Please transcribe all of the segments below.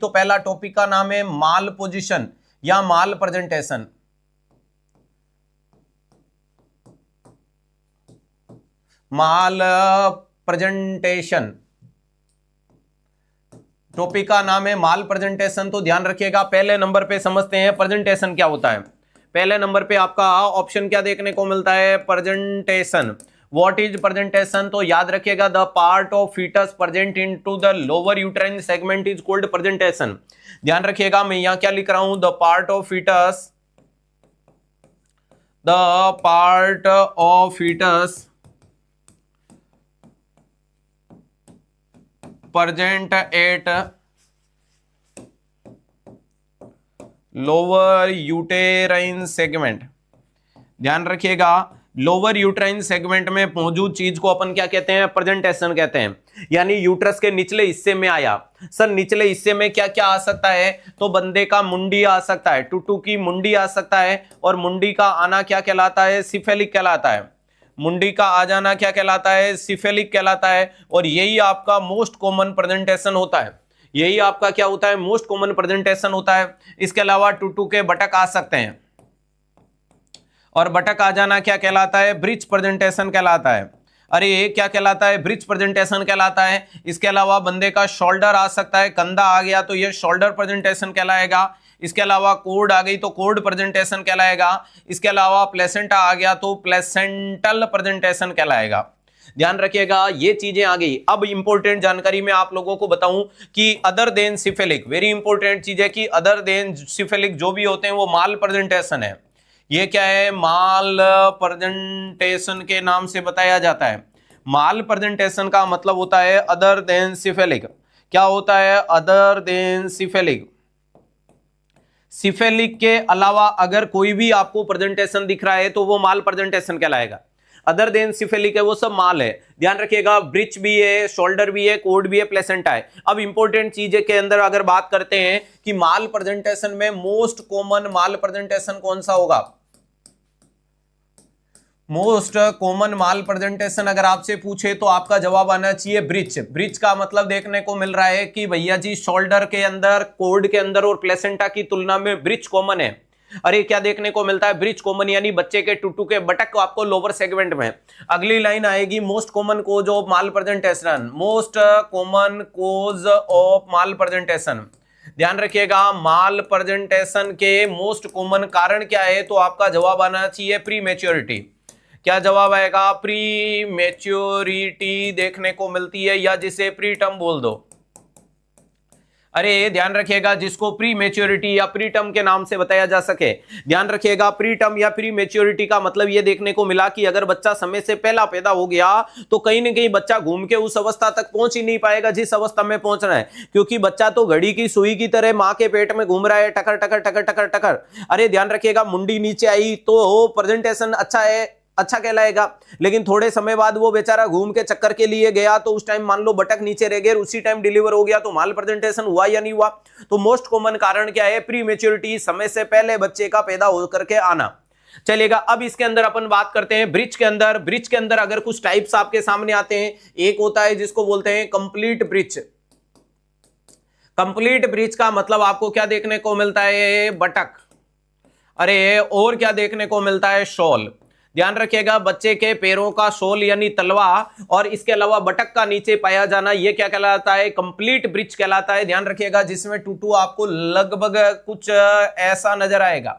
तो पहला टॉपिक का नाम है माल पोजीशन या माल प्रेजेंटेशन। माल प्रेजेंटेशन टॉपिक का नाम है माल प्रेजेंटेशन। तो ध्यान रखिएगा, पहले नंबर पे समझते हैं प्रेजेंटेशन क्या होता है। पहले नंबर पे आपका ऑप्शन क्या देखने को मिलता है, प्रेजेंटेशन। What is presentation? तो याद रखिएगा, the part of fetus present into the lower uterine segment is called presentation. ध्यान रखिएगा, मैं यहां क्या लिख रहा हूं, the part of fetus, the part of fetus present at lower uterine segment. ध्यान रखिएगा, लोअर यूट्राइन सेगमेंट में मौजूद चीज को अपन क्या कहते हैं, प्रेजेंटेशन कहते हैं। यानी यूट्रस के निचले हिस्से में आया। सर निचले हिस्से में क्या क्या आ सकता है? तो बंदे का मुंडी आ सकता है, टुटू की मुंडी आ सकता है, और मुंडी का आना क्या कहलाता है, सिफेलिक कहलाता है। मुंडी का आ जाना क्या कहलाता है, सिफेलिक कहलाता है। और यही आपका मोस्ट कॉमन प्रेजेंटेशन होता है। यही आपका क्या होता है, मोस्ट कॉमन प्रेजेंटेशन होता है। इसके अलावा टुटू के बटक आ सकते हैं, और बटक आ जाना क्या कहलाता है, ब्रिज प्रेजेंटेशन कहलाता है। अरे ये क्या कहलाता है, ब्रिज प्रेजेंटेशन कहलाता है। इसके अलावा बंदे का शोल्डर आ सकता है, कंधा आ गया तो ये शोल्डर प्रेजेंटेशन कहलाएगा। इसके अलावा कोड आ गई तो कोड प्रेजेंटेशन कहलाएगा। इसके अलावा प्लेसेंटा आ गया तो प्लेसेंटल प्रेजेंटेशन कहलाएगा। ध्यान रखिएगा, ये चीजें आ गई। अब इंपॉर्टेंट जानकारी मैं आप लोगों को बताऊं कि other than cephalic, very important चीज है कि अदर देन सिफेलिक जो भी होते हैं वो माल प्रेजेंटेशन है। ये क्या है, माल प्रेजेंटेशन के नाम से बताया जाता है। माल प्रेजेंटेशन का मतलब होता है अदर देन सिफेलिक। क्या होता है, अदर देन सिफेलिक। सिफेलिक के अलावा अगर कोई भी आपको प्रेजेंटेशन दिख रहा है तो वो माल प्रेजेंटेशन कहलाएगा। अदर देन सिफेलिक है वो सब माल है। ध्यान रखिएगा, ब्रिच भी है, शोल्डर भी है, कोड भी है, प्लेसेंटा है। अब इंपॉर्टेंट चीज के अंदर अगर बात करते हैं कि माल प्रेजेंटेशन में मोस्ट कॉमन माल प्रेजेंटेशन कौन सा होगा, मोस्ट कॉमन माल प्रेजेंटेशन अगर आपसे पूछे तो आपका जवाब आना चाहिए ब्रिच। ब्रिच का मतलब देखने को मिल रहा है कि भैया जी शोल्डर के अंदर, कोड के अंदर और प्लेसेंटा की तुलना में ब्रिच कॉमन है। अरे क्या देखने को मिलता है, ब्रिच कॉमन, यानी बच्चे के टुटू के बटक को आपको लोअर सेगमेंट में। अगली लाइन आएगी, most common cause of mal presentation, most common cause of mal presentation. ध्यान रखिएगा, माल प्रेजेंटेशन के मोस्ट कॉमन कारण क्या है, तो आपका जवाब आना चाहिए प्री मैच्योरिटी। क्या जवाब आएगा, प्री मैच्योरिटी देखने को मिलती है, या जिसे प्री टर्म बोल दो। अरे ध्यान रखिएगा, जिसको प्री मैच्योरिटी या प्री टर्म के नाम से बताया जा सके। ध्यान रखिएगा, प्री टर्म या प्री मैच्योरिटी का मतलब यह देखने को मिला कि अगर बच्चा समय से पहला पैदा हो गया तो कहीं ना कहीं बच्चा घूम के उस अवस्था तक पहुंच ही नहीं पाएगा जिस अवस्था में पहुंचना है, क्योंकि बच्चा तो घड़ी की सुई की तरह मां के पेट में घूम रहा है, टकर टकर टकर टकर टकर। अरे ध्यान रखिएगा, मुंडी नीचे आई तो प्रेजेंटेशन अच्छा कहलाएगा, लेकिन थोड़े समय बाद वो बेचारा घूम के चक्कर के लिए गया तो उस टाइम मान लो बटक नीचे रह गए, उसी टाइम डिलीवर हो गया, तो माल प्रेजेंटेशन हुआ या नहीं हुआ। तो मोस्ट कॉमन कारण क्या है, प्री मैच्योरिटी, समय से पहले बच्चे का पैदा होकर के आना। चलेगा, अब इसके अंदर अपन बात करते हैं ब्रिज के अंदर। ब्रिज के अंदर अगर कुछ टाइप्स आपके सामने आते हैं, एक होता है जिसको बोलते हैं कंप्लीट ब्रिज। कंप्लीट ब्रिज का मतलब आपको क्या देखने को मिलता है, बटक। अरे और क्या देखने को मिलता है, शॉल। ध्यान रखिएगा, बच्चे के पैरों का शोल यानी तलवा, और इसके अलावा बटक का नीचे पाया जाना, यह क्या कहलाता है, कंप्लीट ब्रिज कहलाता है। ध्यान रखिएगा, जिसमें टूटू आपको लगभग कुछ ऐसा नजर आएगा।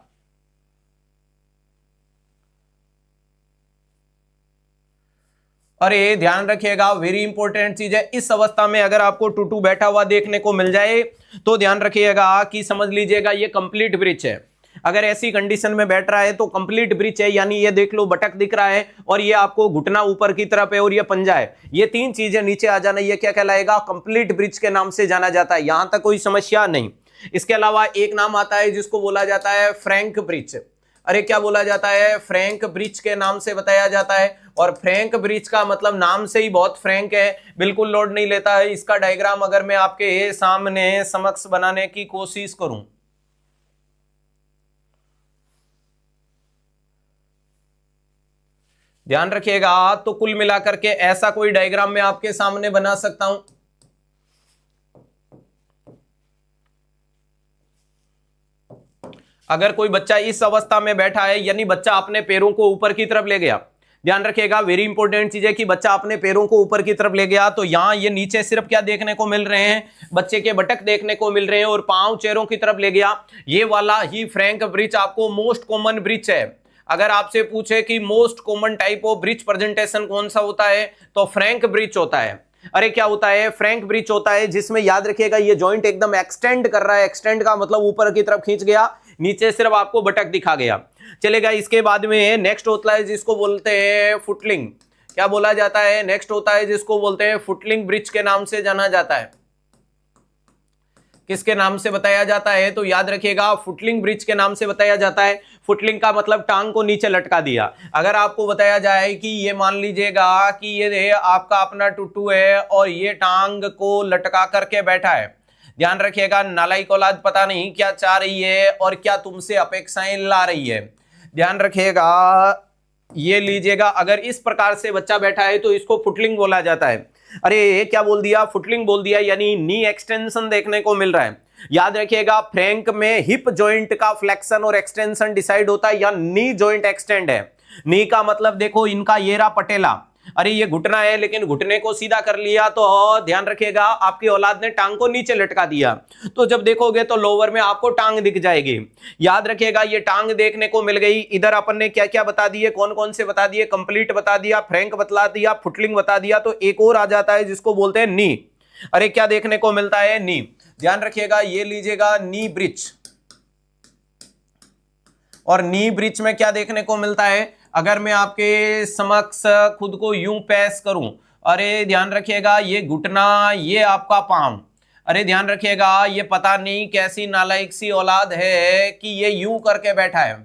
अरे ध्यान रखिएगा, वेरी इंपॉर्टेंट चीज है, इस अवस्था में अगर आपको टूटू बैठा हुआ देखने को मिल जाए तो ध्यान रखिएगा कि समझ लीजिएगा ये कंप्लीट ब्रिज है। अगर ऐसी कंडीशन में बैठ रहा है तो कंप्लीट ब्रिज है, यानी ये देख लो बटक दिख रहा है और ये आपको घुटना ऊपर की तरफ है और ये पंजा है, ये तीन चीजें नीचे आ जाना, ये क्या कहलाएगा, कंप्लीट ब्रिज के नाम से जाना जाता है। यहां तक कोई समस्या नहीं। इसके अलावा एक नाम आता है जिसको बोला जाता है फ्रैंक ब्रिज। अरे क्या बोला जाता है, फ्रैंक ब्रिज के नाम से बताया जाता है। और फ्रैंक ब्रिज का मतलब नाम से ही बहुत फ्रैंक है, बिल्कुल लोड नहीं लेता है। इसका डायग्राम अगर मैं आपके सामने समक्ष बनाने की कोशिश करूं, ध्यान रखिएगा, तो कुल मिलाकर के ऐसा कोई डायग्राम मैं आपके सामने बना सकता हूं। अगर कोई बच्चा इस अवस्था में बैठा है यानी बच्चा अपने पैरों को ऊपर की तरफ ले गया, ध्यान रखिएगा वेरी इंपॉर्टेंट चीज है कि बच्चा अपने पैरों को ऊपर की तरफ ले गया, तो यहां ये नीचे सिर्फ क्या देखने को मिल रहे हैं, बच्चे के बटक देखने को मिल रहे हैं और पांव चेहरों की तरफ ले गया। ये वाला ही फ्रैंक ब्रिच आपको मोस्ट कॉमन ब्रिच है। अगर आपसे पूछे कि most common type of breech presentation कौन सा होता है, तो फ्रैंक ब्रिच होता है। अरे क्या होता है, फ्रैंक ब्रिच होता है, जिसमें याद रखिएगा ये जॉइंट एकदम एक्सटेंड कर रहा है। एक्सटेंड का मतलब ऊपर की तरफ खींच गया, नीचे सिर्फ आपको बटक दिखा गया। चलेगा, इसके बाद में नेक्स्ट होता है जिसको बोलते हैं फुटलिंग। क्या बोला जाता है, नेक्स्ट होता है जिसको बोलते हैं फुटलिंग ब्रिज के नाम से जाना जाता है। किसके नाम से बताया जाता है, तो याद रखिएगा फुटलिंग ब्रिज के नाम से बताया जाता है। फुटलिंग का मतलब टांग को नीचे लटका दिया। अगर आपको बताया जाए कि ये मान लीजिएगा कि ये आपका अपना टुट्टू है और ये टांग को लटका करके बैठा है, ध्यान रखिएगा नालायक औलाद पता नहीं क्या चाह रही है और क्या तुमसे अपेक्षाएं ला रही है। ध्यान रखिएगा, ये लीजिएगा, अगर इस प्रकार से बच्चा बैठा है तो इसको फुटलिंग बोला जाता है। अरे ये क्या बोल दिया, फुटलिंग बोल दिया, यानी नी एक्सटेंशन देखने को मिल रहा है। याद रखिएगा फ्रैंक में हिप जॉइंट का फ्लेक्शन और एक्सटेंशन डिसाइड होता है या नी जॉइंट एक्सटेंड है। नी का मतलब देखो इनका येरा पटेला, अरे ये घुटना है लेकिन घुटने को सीधा कर लिया, तो ध्यान रखिएगा आपकी औलाद ने टांग को नीचे लटका दिया, तो जब देखोगे तो लोअर में आपको टांग दिख जाएगी। याद रखिएगा ये टांग देखने को मिल गई। इधर अपन ने क्या क्या बता दिए, कौन कौन से बता दिए, कंप्लीट बता दिया, फ्रैंक बता दिया, फुटलिंग बता दिया, तो एक और आ जाता है जिसको बोलते हैं नी। अरे क्या देखने को मिलता है, नी। ध्यान रखिएगा ये लीजिएगा नी ब्रिज, और नी ब्रिज में क्या देखने को मिलता है, अगर मैं आपके समक्ष खुद को यूं पेश करूं, अरे ध्यान रखिएगा ये घुटना, ये आपका पांव, अरे ध्यान रखिएगा ये पता नहीं कैसी नालायक सी औलाद है कि ये यूं करके बैठा है।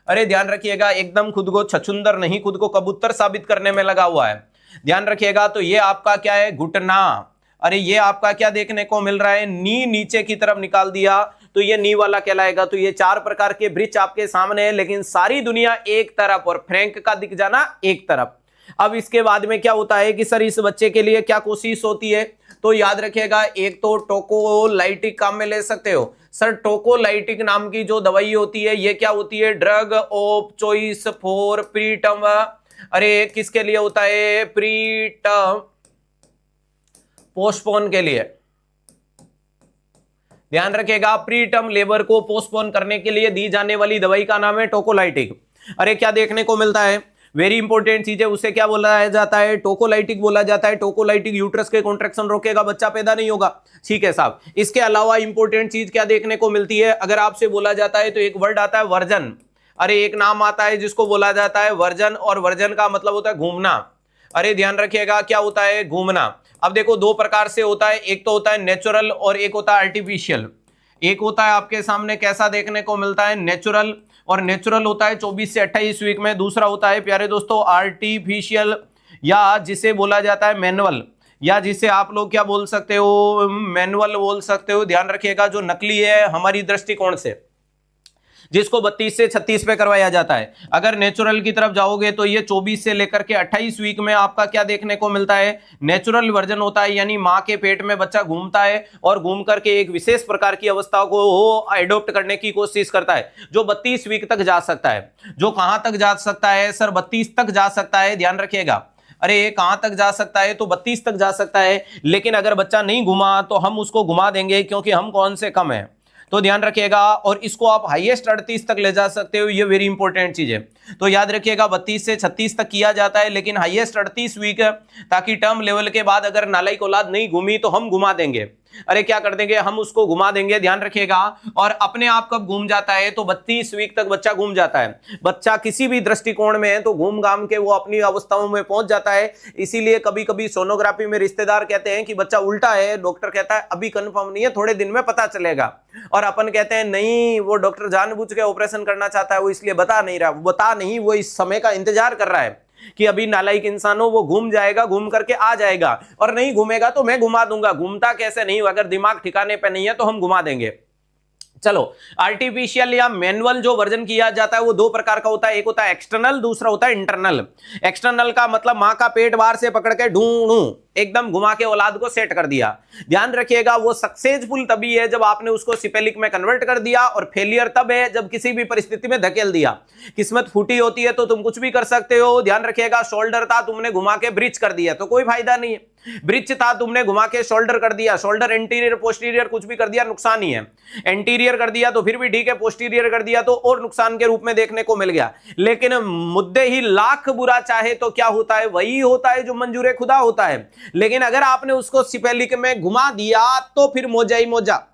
अरे ध्यान रखिएगा एकदम खुद को छछुंदर नहीं, खुद को कबूतर साबित करने में लगा हुआ है। ध्यान रखिएगा, तो ये आपका क्या है, घुटना। अरे ये आपका क्या देखने को मिल रहा है, नी नीचे की तरफ निकाल दिया, तो ये नी वाला कहलाएगा। तो ये 4 प्रकार के ब्रिज आपके सामने है, लेकिन सारी दुनिया एक तरफ और फ्रैंक का दिख जाना एक तरफ। अब इसके बाद में क्या होता है कि सर इस बच्चे के लिए क्या कोशिश होती है, तो याद रखिएगा एक तो टोकोलाइटिक काम में ले सकते हो। सर टोकोलाइटिक नाम की जो दवाई होती है ये क्या होती है, drug of choice for preterm. अरे किसके लिए होता है, प्रीटर्म पोस्टपोन के लिए। ध्यान रखिएगा प्रीटर्म लेबर को पोस्टपोन करने के लिए दी जाने वाली दवाई का नाम है टोकोलाइटिक। अरे क्या देखने को मिलता है, वेरी इंपॉर्टेंट चीज है, उसे क्या बोला जाता है, टोकोलाइटिक बोला जाता है। टोकोलाइटिक यूट्रस के कॉन्ट्रैक्शन रोकेगा, बच्चा पैदा नहीं होगा। ठीक है साहब, इसके अलावा इंपॉर्टेंट चीज क्या देखने को मिलती है, अगर आपसे बोला जाता है तो एक वर्ड आता है वर्जन। अरे एक नाम आता है जिसको बोला जाता है वर्जन, और वर्जन का मतलब होता है घूमना। अरे ध्यान रखिएगा क्या होता है, घूमना। अब देखो 2 प्रकार से होता है, एक तो होता है नेचुरल और एक होता है आर्टिफिशियल। एक होता है आपके सामने कैसा देखने को मिलता है, नेचुरल, और नेचुरल होता है 24 से 28 वीक में। दूसरा होता है प्यारे दोस्तों आर्टिफिशियल, या जिसे बोला जाता है मैनुअल, या जिसे आप लोग क्या बोल सकते हो, मैनुअल बोल सकते हो। ध्यान रखिएगा जो नकली है हमारी दृष्टिकोण से, जिसको 32 से 36 पे करवाया जाता है। अगर नेचुरल की तरफ जाओगे तो ये 24 से लेकर के 28 वीक में आपका क्या देखने को मिलता है, नेचुरल वर्जन होता है, यानी मां के पेट में बच्चा घूमता है और घूम करके एक विशेष प्रकार की अवस्था को एडॉप्ट करने की कोशिश करता है, जो 32 वीक तक जा सकता है। जो कहां तक जा सकता है सर, 32 तक जा सकता है। ध्यान रखिएगा, अरे कहां तक जा सकता है, तो 32 तक जा सकता है। लेकिन अगर बच्चा नहीं घुमा तो हम उसको घुमा देंगे, क्योंकि हम कौन से कम है, तो ध्यान रखिएगा। और इसको आप हाईएस्ट 38 तक ले जा सकते हो, ये वेरी इंपॉर्टेंट चीज है। तो याद रखिएगा 32 से 36 तक किया जाता है, लेकिन हाईएस्ट 38 वीक, ताकि टर्म लेवल के बाद अगर नालायक औलाद नहीं घूमी तो हम घुमा देंगे। अरे क्या कर देंगे, हम उसको घुमा देंगे। ध्यान रखिएगा, और अपने आप कब घूम जाता है, तो 32 वीक तक बच्चा घूम जाता है। बच्चा किसी भी दृष्टिकोण में है तो घूम घाम के वो अपनी अवस्थाओं में पहुंच जाता है। इसीलिए कभी कभी सोनोग्राफी में रिश्तेदार कहते हैं कि बच्चा उल्टा है, डॉक्टर कहता है अभी कंफर्म नहीं है, थोड़े दिन में पता चलेगा। और अपन कहते हैं नहीं, वो डॉक्टर जानबूझ के ऑपरेशन करना चाहता है, वो इसलिए बता नहीं, वो इस समय का इंतजार कर रहा है कि अभी नालायक इंसान हो, वो घूम जाएगा, घूम करके आ जाएगा, और नहीं घूमेगा तो मैं घुमा दूंगा। घूमता कैसे नहीं, अगर दिमाग ठिकाने पे नहीं है तो हम घुमा देंगे। चलो, आर्टिफिशियल या मैनुअल जो वर्जन किया जाता है वो दो प्रकार का होता है, एक होता है एक्सटर्नल, दूसरा होता है इंटरनल। एक्सटर्नल का मतलब मां का पेट बाहर से पकड़ के ढूंढू एकदम घुमा के औलाद को सेट कर दिया। ध्यान रखिएगा, वो सक्सेसफुल तभी है जब आपने उसको सिपेलिक में कन्वर्ट कर दिया, और फेलियर तब है जब किसी भी परिस्थिति में धकेल दिया। किस्मत फूटी होती है तो तुम कुछ भी कर सकते हो। ध्यान रखिएगा, शोल्डर था तुमने घुमा के ब्रिज कर दिया तो कोई फायदा नहीं है। ब्रिज था तुमने घुमा के शोल्डर कर दिया, शोल्डर एंटीरियर पोस्टीरियर कुछ भी कर दिया नुकसान ही है। एंटीरियर कर दिया तो फिर भी ठीक है, पोस्टीरियर कर दिया तो और नुकसान के रूप में देखने को मिल गया। लेकिन मुद्दे ही लाख बुरा चाहे तो क्या होता है, वही होता है जो मंजूर खुदा होता है। लेकिन अगर आपने उसको सिपेलिक में घुमा दिया तो फिर मोजा ही मोजा।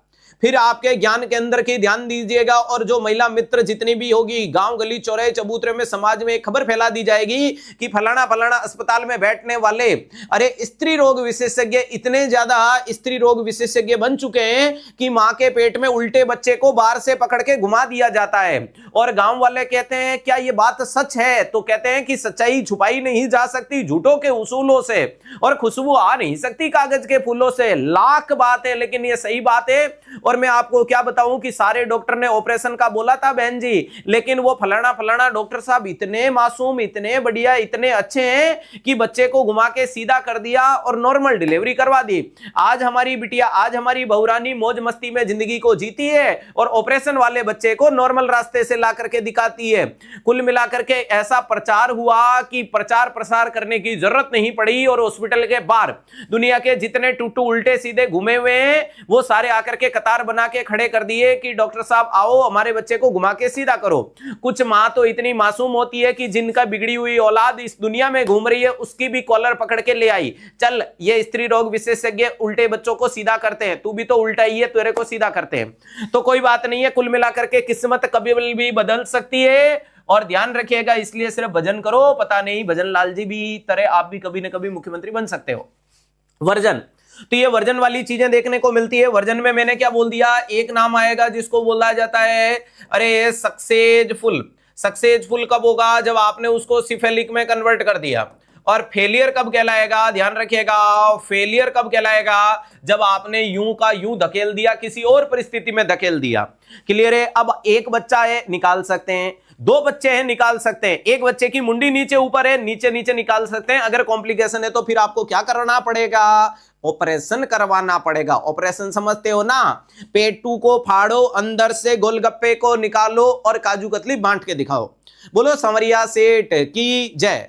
फिर आपके ज्ञान के अंदर की ध्यान दीजिएगा, और जो महिला मित्र जितनी भी होगी, गांव गली चौराहे चबूतरे में समाज में एक खबर फैला दी जाएगी कि फलाना फलाना अस्पताल में बैठने वाले अरे स्त्री रोग विशेषज्ञ इतने ज्यादा स्त्री रोग विशेषज्ञ बन चुके हैं कि मां के पेट में उल्टे बच्चे को बाहर से पकड़ के घुमा दिया जाता है। और गांव वाले कहते हैं क्या ये बात सच है, तो कहते हैं कि सच्चाई छुपाई नहीं जा सकती झूठों के उसूलों से, और खुशबू आ नहीं सकती कागज के फूलों से। लाख बात है लेकिन ये सही बात है। और मैं आपको क्या बताऊं कि सारे डॉक्टर ने ऑपरेशन का बोला था बहन जी, लेकिन वो फलाना फलाना डॉक्टर साहब इतने मासूम, इतने बढ़िया, इतने अच्छे हैं कि बच्चे को घुमा के सीधा कर दिया और नॉर्मल डिलीवरी करवा दी। आज हमारी बिटिया, आज हमारी बहुरानी मौज मस्ती में जिंदगी को जीती है और ऑपरेशन वाले बच्चे को नॉर्मल रास्ते से ला करके दिखाती है। कुल मिलाकर के ऐसा प्रचार हुआ कि प्रचार प्रसार करने की जरूरत नहीं पड़ी, और हॉस्पिटल के बाहर दुनिया के जितने टूटू उल्टे सीधे घूमे हुए हैं वो सारे आकर के कतार बना के खड़े कर दिए कि डॉक्टर साहब आओ हमारे बच्चे को घुमा के सीधा करो। कुछ मां तो इतनी मासूम होती है कि जिनका बिगड़ी हुई औलाद इस दुनिया में घूम रही है उसकी भी कॉलर पकड़ के ले आई, चल ये स्त्री रोग विशेषज्ञ उल्टे बच्चों को सीधा करते हैं, तू भी तो उल्टा ही है, तेरे को सीधा करते हैं। तो कोई बात नहीं है, कुल मिलाकर के किस्मत कभी भी बदल सकती है। और ध्यान रखिएगा, इसलिए सिर्फ भजन करो, पता नहीं भजन लाल जी भी तरह आप भी कभी ना कभी मुख्यमंत्री बन सकते हो। वर्जन, तो ये वर्जन वाली चीजें देखने को मिलती है। वर्जन में मैंने क्या बोल दिया, एक नाम आएगा जिसको बोला जाता है अरे सक्सेसफुल। सक्सेसफुल कब होगा, जब आपने उसको सिफेलिक में कन्वर्ट कर दिया। और फेलियर कब कहलाएगा, ध्यान रखिएगा, फेलियर कब कहलाएगा, जब आपने यूं का यूं धकेल दिया, किसी और परिस्थिति में धकेल दिया। क्लियर है। अब एक बच्चा है निकाल सकते हैं, दो बच्चे हैं निकाल सकते हैं, एक बच्चे की मुंडी नीचे ऊपर है नीचे नीचे निकाल सकते हैं। अगर कॉम्प्लिकेशन है तो फिर आपको क्या करना पड़ेगा, ऑपरेशन करवाना पड़ेगा। ऑपरेशन समझते हो ना, पेटू को फाड़ो, अंदर से गोलगप्पे को निकालो और काजू कतली बांट के दिखाओ। बोलो संवरिया सेठ की जय।